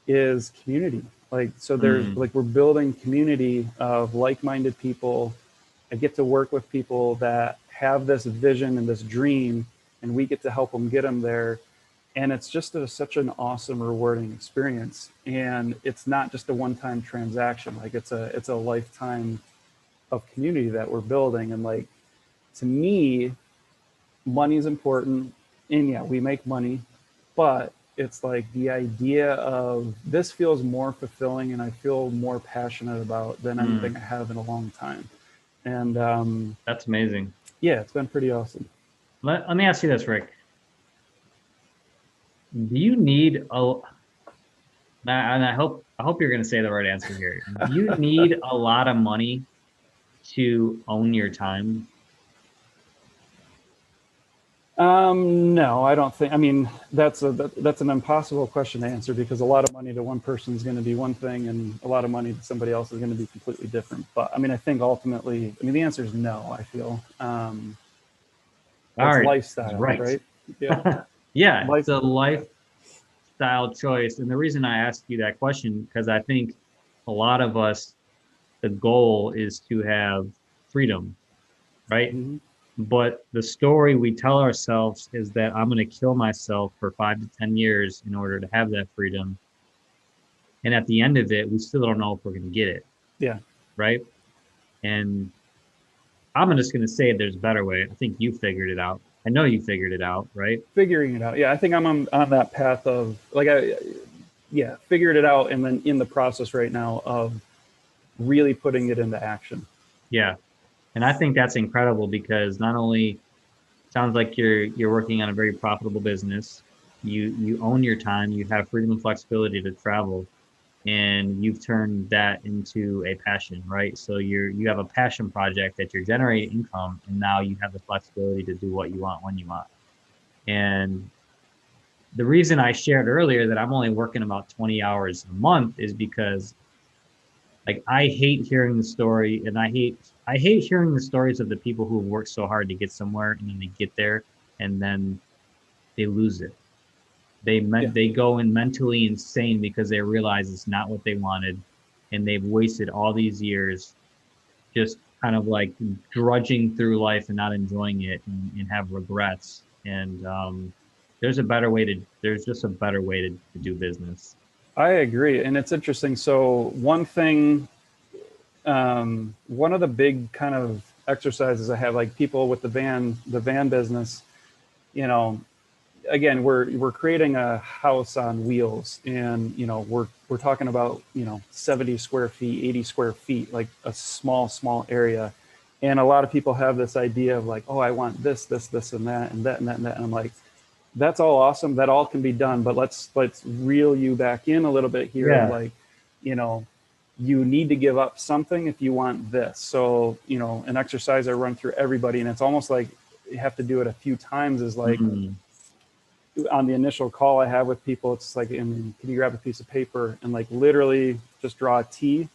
is community. Like, so there's like, we're building community of like-minded people. I get to work with people that have this vision and this dream, and we get to help them get them there. And it's just such an awesome, rewarding experience. And it's not just a one-time transaction. Like it's a lifetime of community that we're building. And like, to me, money is important. And yeah, we make money, but it's like the idea of this feels more fulfilling and I feel more passionate about than anything I have in a long time. And that's amazing. Yeah, it's been pretty awesome. Let me ask you this, Rick. Do you need and I hope you're going to say the right answer here. Do you need a lot of money to own your time? No, I don't think. I mean, that's an impossible question to answer because a lot of money to one person is going to be one thing, and a lot of money to somebody else is going to be completely different. But I mean, I think ultimately, I mean, the answer is no. I feel. All right. Lifestyle, right? Yeah. Yeah, it's a lifestyle choice. And the reason I asked you that question, because I think a lot of us, the goal is to have freedom, right? Mm-hmm. But the story we tell ourselves is that I'm going to kill myself for 5 to 10 years in order to have that freedom. And at the end of it, we still don't know if we're going to get it. Yeah. Right. And I'm just going to say there's a better way. I think you figured it out. I know you figured it out, right? Figuring it out. Yeah, I think I'm on that path of like, figured it out. And then in the process right now of really putting it into action. Yeah. And I think that's incredible because not only sounds like you're working on a very profitable business, you own your time, you have freedom and flexibility to travel, and you've turned that into a passion, right? So you have a passion project that you're generating income, and now you have the flexibility to do what you want when you want. And the reason I shared earlier that I'm only working about 20 hours a month is because like I hate hearing the story, and I hate hearing the stories of the people who have worked so hard to get somewhere and then they get there and then they lose it. They go in mentally insane because they realize it's not what they wanted, and they've wasted all these years just kind of like drudging through life and not enjoying it and have regrets. And there's just a better way to do business. I agree. And it's interesting. So one thing, one of the big kind of exercises I have, like people with the van business, you know, again, we're creating a house on wheels, and, you know, we're talking about, you know, 70 square feet, 80 square feet, like a small area. And a lot of people have this idea of like, oh, I want this, and that, and that, and that, and that. And I'm like, that's all awesome. That all can be done, but let's reel you back in a little bit here. Yeah. Like, you know, you need to give up something if you want this. So, you know, an exercise I run through everybody, and it's almost like you have to do it a few times, is like on the initial call I have with people, it's like, can you grab a piece of paper and like literally just draw a T,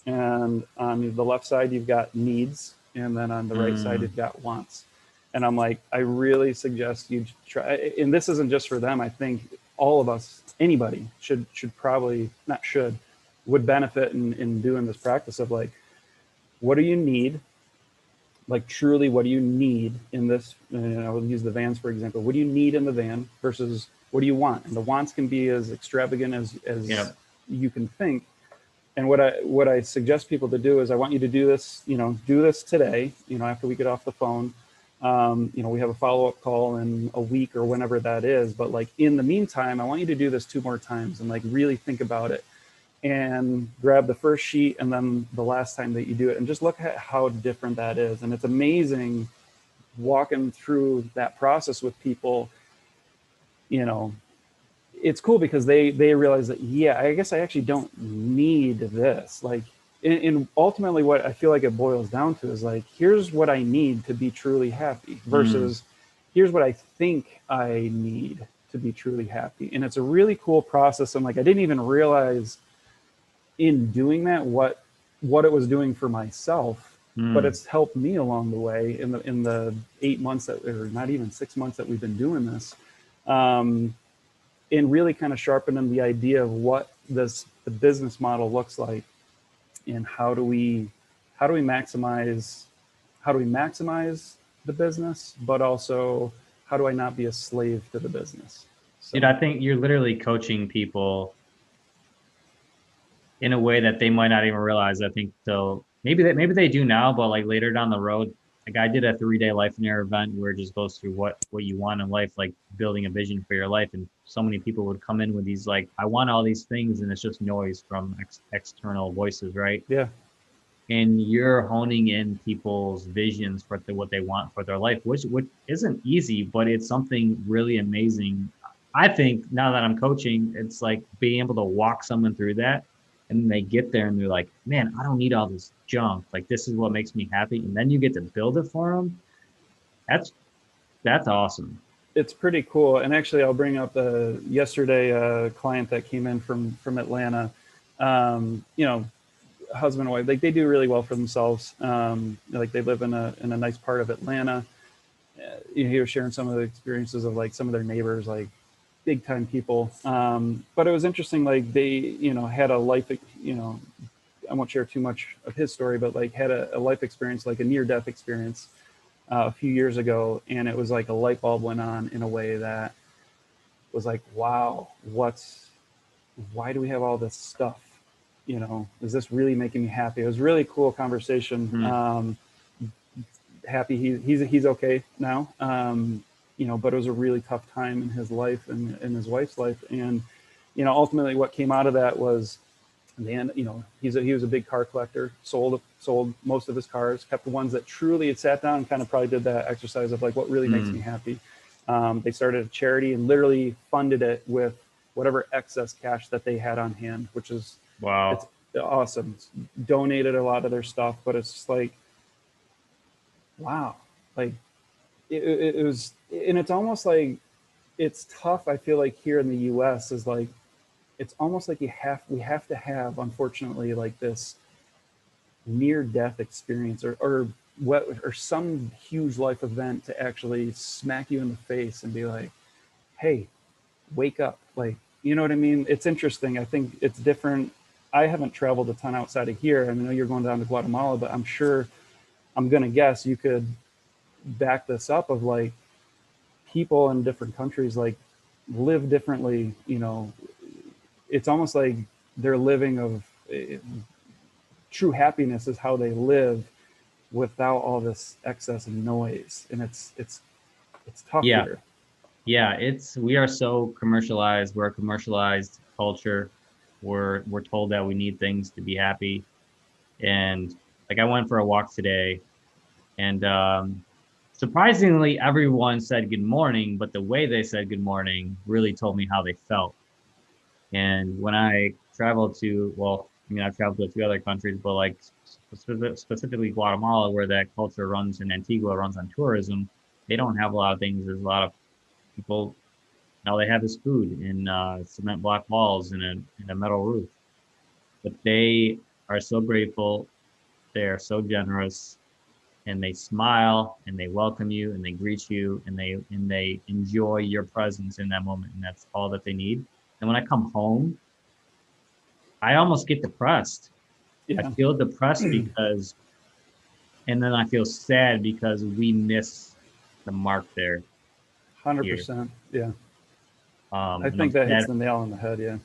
and on the left side you've got needs, and then on the right side you've got wants. And I'm like, I really suggest you try, and this isn't just for them. I think all of us, anybody should probably, not should, would benefit in doing this practice of like, what do you need? Like truly, what do you need in this? And I will use the vans, for example. What do you need in the van versus what do you want? And the wants can be as extravagant as you can think. And what I suggest people to do is I want you to do this, you know, do this today, you know, after we get off the phone. You know, we have a follow-up call in a week or whenever that is, but like in the meantime, I want you to do this 2 more times and like really think about it. and grab the first sheet and then the last time that you do it, and just look at how different that is. And it's amazing walking through that process with people. You know, it's cool because they realize that, yeah, I guess I actually don't need this. Like, and ultimately what I feel like it boils down to is like, here's what I need to be truly happy versus here's what I think I need to be truly happy. And it's a really cool process. And like, I didn't even realize in doing that what it was doing for myself, but it's helped me along the way in the 8 months that, or not even 6 months that we've been doing this, in really kind of sharpening the idea of what the business model looks like, and how do we maximize the business, but also how do I not be a slave to the business? So. Dude, I think you're literally coaching people in a way that they might not even realize. I think so. Maybe they do now, but like later down the road, like I did a 3-day life and air event where it just goes through what you want in life, like building a vision for your life. And so many people would come in with these like, I want all these things, and it's just noise from external voices, right? Yeah. And you're honing in people's visions for what they want for their life, which isn't easy, but it's something really amazing. I think now that I'm coaching, it's like being able to walk someone through that, and then they get there and they're like, man, I don't need all this junk. Like, this is what makes me happy. And then you get to build it for them. That's awesome. It's pretty cool. And actually, I'll bring up yesterday client that came in from Atlanta. You know, husband and wife, like they do really well for themselves. Like they live in a nice part of Atlanta. He was sharing some of the experiences of like some of their neighbors, like big time people. But it was interesting. Like they, had a life, I won't share too much of his story, but like had a life experience, like a near death experience a few years ago. And it was like a light bulb went on in a way that was like, wow, why do we have all this stuff? Is this really making me happy? It was a really cool conversation. Happy he's okay now. But it was a really tough time in his life and in his wife's life. And, ultimately what came out of that was, man, he was a big car collector, sold most of his cars, kept the ones that truly had sat down and kind of probably did that exercise of like, what really makes me happy. They started a charity and literally funded it with whatever excess cash that they had on hand, which is, wow, it's awesome. Donated a lot of their stuff, but it's just like, wow, like it was, and it's almost like it's tough. I feel like here in the US is like, it's almost like we have to have, unfortunately, like this near death experience or some huge life event to actually smack you in the face and be like, hey, wake up. Like, you know what I mean? It's interesting. I think it's different. I haven't traveled a ton outside of here. I know you're going down to Guatemala, but I'm going to guess you could back this up of like people in different countries, like live differently. It's almost like they're living of true happiness is how they live without all this excess and noise. And it's tough here. Yeah, we are so commercialized. We're a commercialized culture. We're told that we need things to be happy. And like I went for a walk today, and surprisingly, everyone said good morning, but the way they said good morning really told me how they felt. And when I traveled I've traveled to a few other countries, but like specifically Guatemala, where that culture runs, and Antigua runs on tourism, they don't have a lot of things. There's a lot of people, all they have is food and cement block walls and a metal roof. But they are so grateful. They are so generous, and they smile and they welcome you and they greet you and they enjoy your presence in that moment. And that's all that they need. And when I come home, I almost get depressed. Yeah. I feel depressed and then I feel sad because we miss the mark there. 100%. Yeah. I think I'm that hits sad. the nail on the head. Yeah.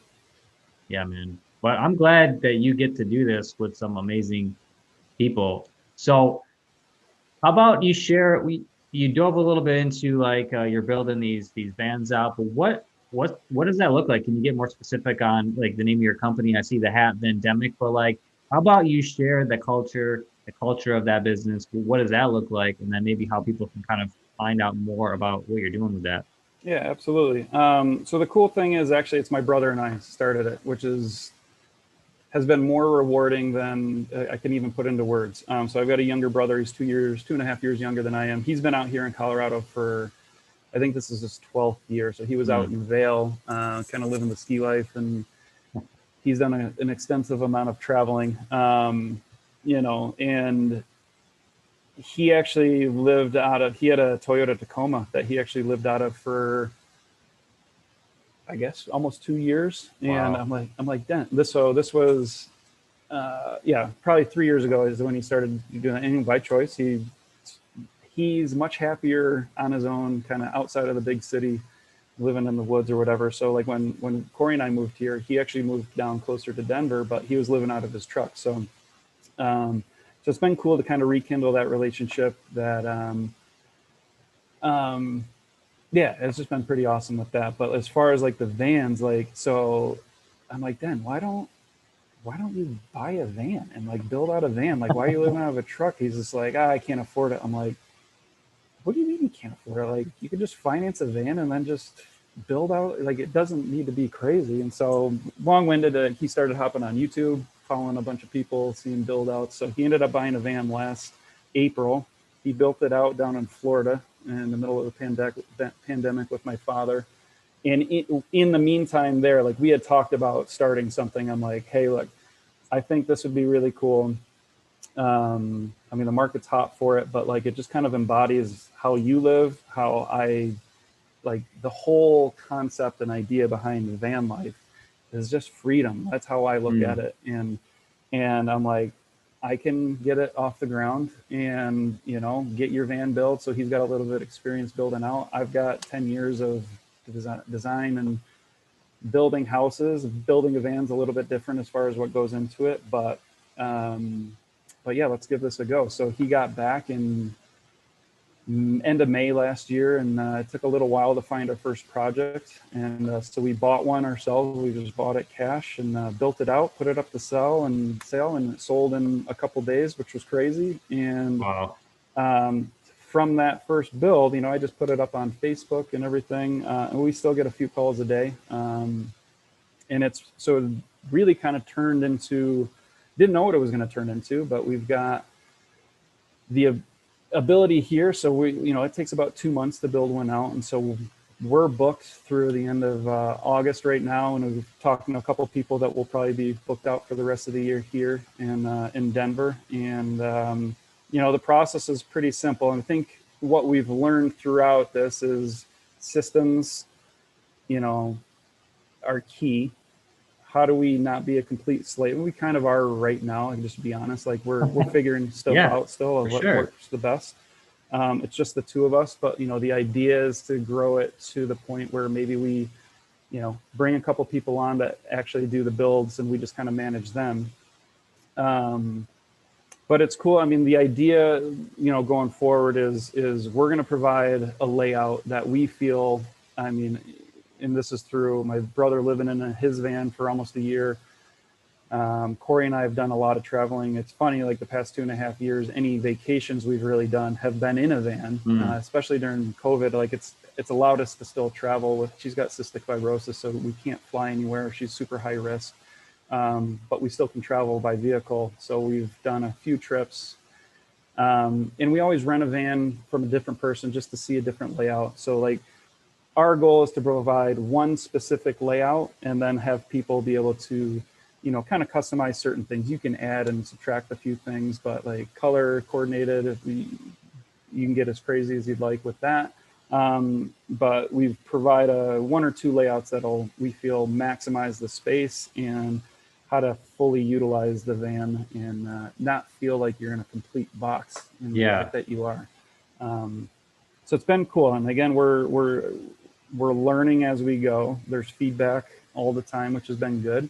Yeah, man. But I'm glad that you get to do this with some amazing people. So how about you dove a little bit into like you're building these vans out, but what does that look like? Can you get more specific on like the name of your company? I see the hat Vandemic, but like, how about you share the culture of that business? What does that look like? And then maybe how people can kind of find out more about what you're doing with that. Yeah, absolutely. So the cool thing is actually it's my brother and I started it, which has been more rewarding than I can even put into words. So I've got a younger brother. He's 2.5 years younger than I am. He's been out here in Colorado for, I think this is his 12th year. So he was out in Vail, kind of living the ski life, and he's done an extensive amount of traveling, and he actually he had a Toyota Tacoma that he actually lived out of for, I guess, almost 2 years. And Wow. I'm like, Dan, this was, probably 3 years ago is when he started doing that. And by choice, he's much happier on his own, kind of outside of the big city, living in the woods or whatever. So like when Corey and I moved here, he actually moved down closer to Denver, but he was living out of his truck. So it's been cool to kind of rekindle that relationship. Yeah, it's just been pretty awesome with that. But as far as like the vans, like, so I'm like, Dan, why don't you buy a van and like build out a van? Like, why are you living out of a truck? He's just like, I can't afford it. I'm like, what do you mean you can't afford it? Like, you could just finance a van and then just build out. Like, it doesn't need to be crazy. And so, long-winded, he started hopping on YouTube, following a bunch of people, seeing build outs. So he ended up buying a van last April. He built it out down in Florida in the middle of the pandemic with my father. And in the meantime there, like, we had talked about starting something. I'm like, hey, look, I think this would be really cool. I mean, the market's hot for it, but like, it just kind of embodies how you live, how I like the whole concept and idea behind van life is just freedom. That's how I look at it. And I'm like, I can get it off the ground and, get your van built. So he's got a little bit of experience building out. I've got 10 years of design and building houses. Building a van's a little bit different as far as what goes into it, but yeah, let's give this a go. So he got back in end of May last year, and it took a little while to find our first project. And so we bought one ourselves. We just bought it cash and built it out, put it up to sale, and it sold in a couple days, which was crazy. And Wow. From that first build, I just put it up on Facebook and everything, and we still get a few calls a day. And it really kind of turned into, didn't know what it was going to turn into, but we've got the ability here. So it takes about 2 months to build one out. And so we're booked through the end of August right now. And we've talked to a couple of people that will probably be booked out for the rest of the year here in Denver. And, the process is pretty simple. And I think what we've learned throughout this is systems, are key. How do we not be a complete slave? We kind of are right now. I can just be honest. Like we're figuring stuff Yeah, out still of for what sure. works the best. It's just the two of us, but the idea is to grow it to the point where maybe we, bring a couple people on that actually do the builds and we just kind of manage them. But it's cool. I mean, the idea, going forward is we're going to provide a layout that we feel, and this is through my brother living in his van for almost a year. Corey and I have done a lot of traveling. It's funny, like the past 2.5 years, any vacations we've really done have been in a van, especially during COVID. Like it's allowed us to still travel she's got cystic fibrosis, so we can't fly anywhere. She's super high risk, but we still can travel by vehicle. So we've done a few trips, and we always rent a van from a different person just to see a different layout. So like, our goal is to provide one specific layout and then have people be able to, kind of customize certain things. You can add and subtract a few things, but like color coordinated, you can get as crazy as you'd like with that. But we provide one or two layouts that'll, we feel, maximize the space and how to fully utilize the van and not feel like you're in a complete box in the fact that you are. So it's been cool. And again, we're learning as we go. There's feedback all the time, which has been good.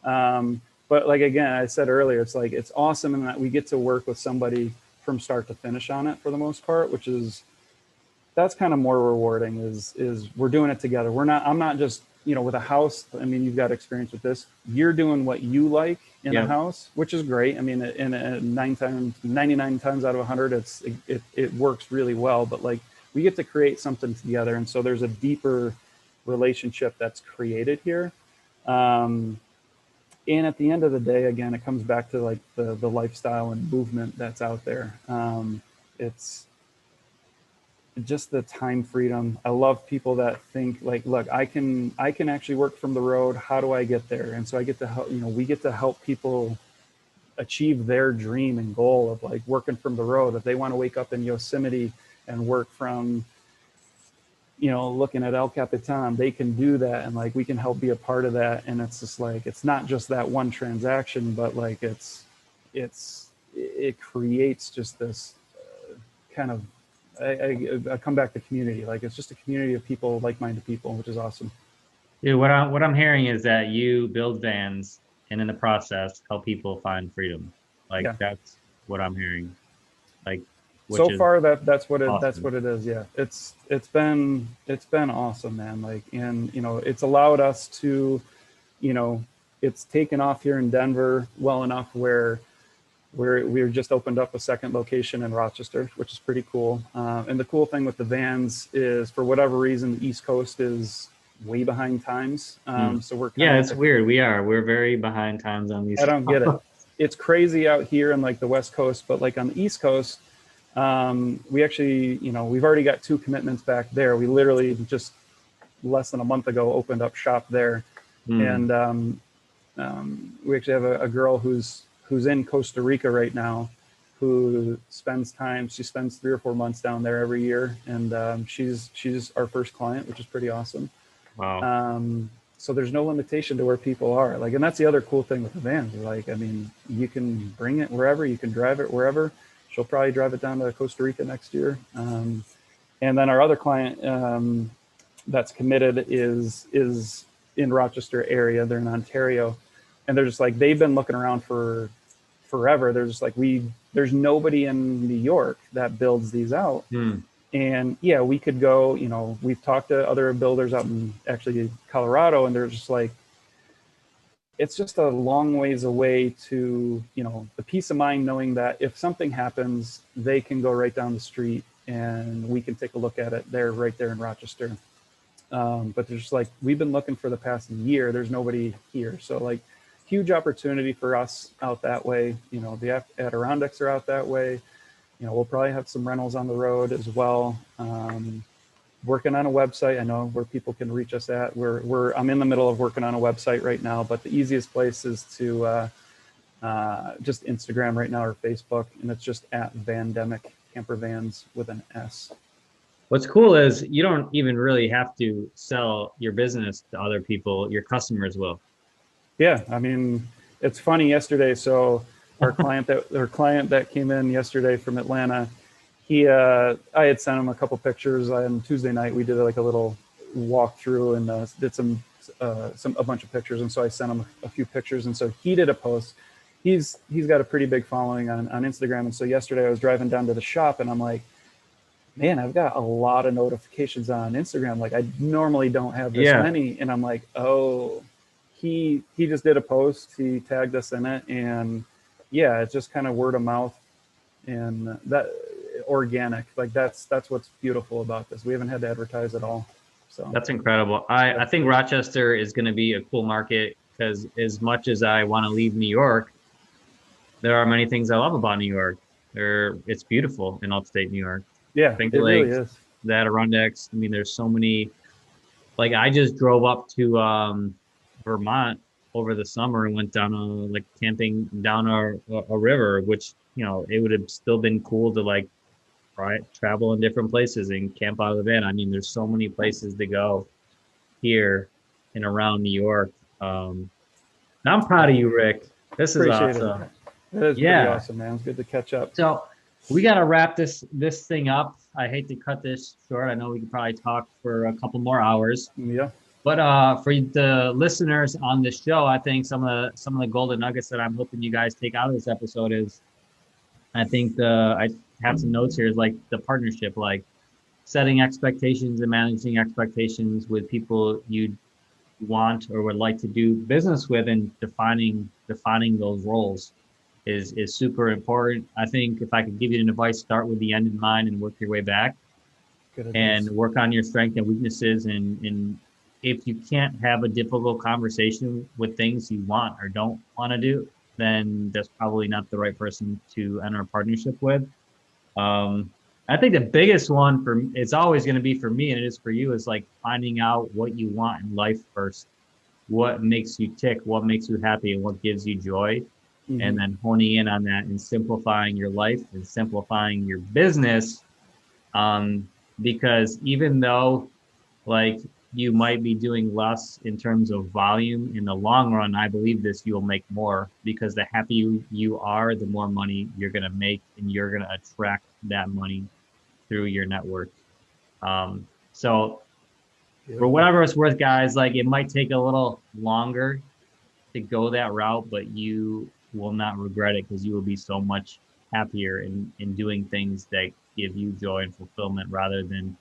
But like, again, I said earlier, it's like, it's awesome in that we get to work with somebody from start to finish on it for the most part, that's kind of more rewarding is we're doing it together. I'm not just, with a house. I mean, you've got experience with this. You're doing what you like in a house, which is great. I mean, in 99 times out of 100, it works really well, but like we get to create something together. And so there's a deeper relationship that's created here. And at the end of the day, again, it comes back to like the lifestyle and movement that's out there. It's just the time freedom. I love people that think like, look, I can actually work from the road. How do I get there? And so I get to help, we get to help people achieve their dream and goal of like working from the road. If they want to wake up in Yosemite and work from, looking at El Capitan, they can do that. And like, we can help be a part of that. And it's just like, it's not just that one transaction, but like it creates just this kind of, I come back to community. Like it's just a community of people, like-minded people, which is awesome. Dude, what I'm hearing is that you build vans and in the process help people find freedom. Like that's what I'm hearing. Like so far that's what awesome. That's what it is. Yeah. It's been awesome, man. Like, and it's allowed us to, it's taken off here in Denver well enough where we just opened up a second location in Rochester, which is pretty cool. And the cool thing with the vans is, for whatever reason, the East Coast is way behind times. So we're it's weird. We're very behind times on these. I don't get it. It's crazy out here in like the West Coast, but like on the East Coast, we actually, we've already got 2 commitments back there. We literally just less than a month ago opened up shop there, and we actually have a girl who's in Costa Rica right now, who spends 3 or 4 months down there every year. And she's our first client, which is pretty awesome. Wow. So there's no limitation to where people are. Like, and that's the other cool thing with the van. Like, I mean, you can bring it wherever, you can drive it wherever. She'll probably drive it down to Costa Rica next year. And then our other client that's committed is in Rochester area. They're in Ontario. And they're just like, they've been looking around for forever. They're just like, there's nobody in New York that builds these out. And yeah, we could go, we've talked to other builders out in actually Colorado, and they're just like, it's just a long ways away to, the peace of mind knowing that if something happens, they can go right down the street and we can take a look at it right there in Rochester. But there's just like, we've been looking for the past year, there's nobody here. So like, huge opportunity for us out that way. The Adirondacks are out that way. We'll probably have some rentals on the road as well. Working on a website. I know where people can reach us at. I'm in the middle of working on a website right now, but the easiest place is to just Instagram right now or Facebook, and it's just at Vandemic Campervans with an S. What's cool is you don't even really have to sell your business to other people. Your customers will. Yeah, I mean, it's funny. Yesterday, so our client that came in yesterday from Atlanta, I had sent him a couple pictures on Tuesday night. We did like a little walkthrough and did a bunch of pictures, and so I sent him a few pictures, and so he did a post. He's got a pretty big following on Instagram, and so yesterday I was driving down to the shop, and I'm like, man, I've got a lot of notifications on Instagram. Like, I normally don't have this many, and I'm like, oh. He just did a post. He tagged us in it, and yeah, it's just kind of word of mouth and that organic. Like that's what's beautiful about this. We haven't had to advertise at all. So that's incredible. I think Rochester is going to be a cool market because as much as I want to leave New York, there are many things I love about New York. It's beautiful in upstate New York. Yeah, it really is. The Adirondacks. I mean, there's so many. Like I just drove up to Vermont over the summer and went down camping down a river, which it would have still been cool to like travel in different places and camp out of the van. I mean, there's so many places to go here and around New York. I'm proud of you, Rick. This is awesome. It is pretty awesome, man. It's good to catch up. So we got to wrap this thing up. I hate to cut this short. I know we could probably talk for a couple more hours. Yeah. But for the listeners on this show, I think some of the golden nuggets that I'm hoping you guys take out of this episode is, I think I have some notes here, is like the partnership. Like setting expectations and managing expectations with people you want or would like to do business with, and defining those roles is super important. I think if I could give you an advice, start with the end in mind and work your way back, Good and advice. work on your strengths and weaknesses. And if you can't have a difficult conversation with things you want or don't want to do, then that's probably not the right person to enter a partnership with. Um, I think the biggest one for it's always going to be for me, and it is for you, is like finding out what you want in life first. What makes you tick, what makes you happy, and what gives you joy, Mm-hmm. and then honing in on that and simplifying your life and simplifying your business. Um, because even though like you might be doing less in terms of volume in the long run, I believe this, you'll make more, because the happier you are, the more money you're going to make, and you're going to attract that money through your network. So for Beautiful. whatever it's worth, guys, like it might take a little longer to go that route, but you will not regret it, because you will be so much happier in doing things that give you joy and fulfillment, rather than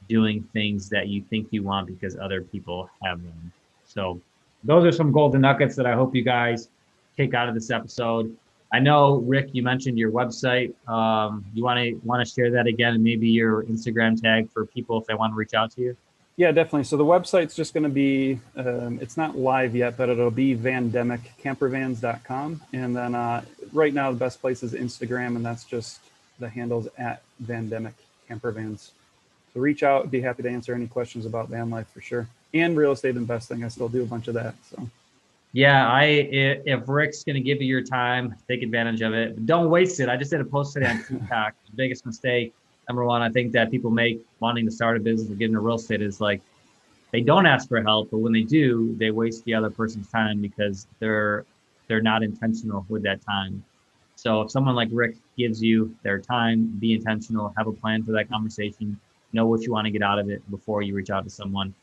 doing things that you think you want because other people have them. So those are some golden nuggets that I hope you guys take out of this episode. I know, Rick, you mentioned your website. You want to share that again, and maybe your Instagram tag for people if they want to reach out to you? Yeah, definitely. So the website's just going to be, it's not live yet, but it'll be vandemiccampervans.com. And then right now, the best place is Instagram, and that's just the handles at Vandemic Campervans. So reach out. Be happy to answer any questions about van life for sure. And real estate investing. I still do a bunch of that. So Yeah, if Rick's gonna give you your time, take advantage of it. But don't waste it. I just did a post today on TikTok. The biggest mistake, number one, I think that people make wanting to start a business or get into real estate, is like they don't ask for help, but when they do, they waste the other person's time because they're not intentional with that time. So if someone like Rick gives you their time, be intentional, have a plan for that conversation, know what you want to get out of it before you reach out to someone.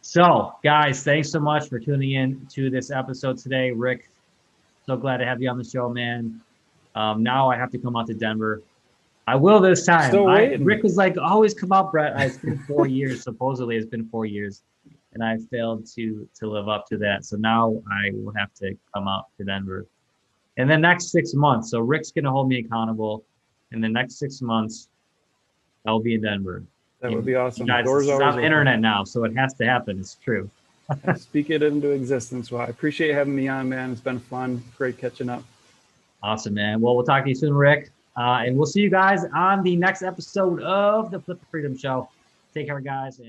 So, guys, thanks so much for tuning in to this episode today. Rick, so glad to have you on the show, man. Now I have to come out to Denver. I will this time. still waiting. Rick was like, always come out, Brett. It's been 4 years. Supposedly, it's been 4 years, and I failed to live up to that. So now I will have to come out to Denver in the next 6 months. So Rick's gonna hold me accountable. In the next 6 months, I'll be in Denver. That would You, be you awesome. guys, Doors this is always on the open. internet now, so it has to happen. It's true. Speak it into existence. Well, I appreciate having me on, man. It's been fun. Great catching up. Awesome, man. Well, we'll talk to you soon, Rick. And we'll see you guys on the next episode of the Flip the Freedom Show. Take care, guys. And